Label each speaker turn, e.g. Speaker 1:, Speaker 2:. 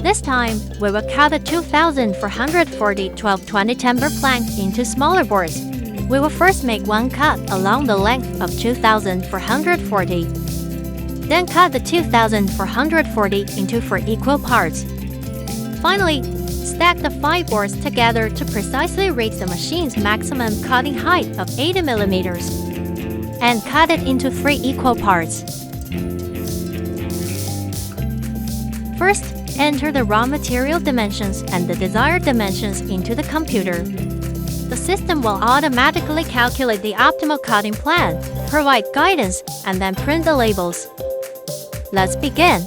Speaker 1: This time, we will cut the 2440 12-20 timber plank into smaller boards. We will first make one cut along the length of 2440. Then cut the 2440 into 4 equal parts. Finally, stack the 5 boards together to precisely reach the machine's maximum cutting height of 80 millimeters. And cut it into 3 equal parts. First, enter the raw material dimensions and the desired dimensions into the computer. The system will automatically calculate the optimal cutting plan, provide guidance, and then print the labels. Let's begin.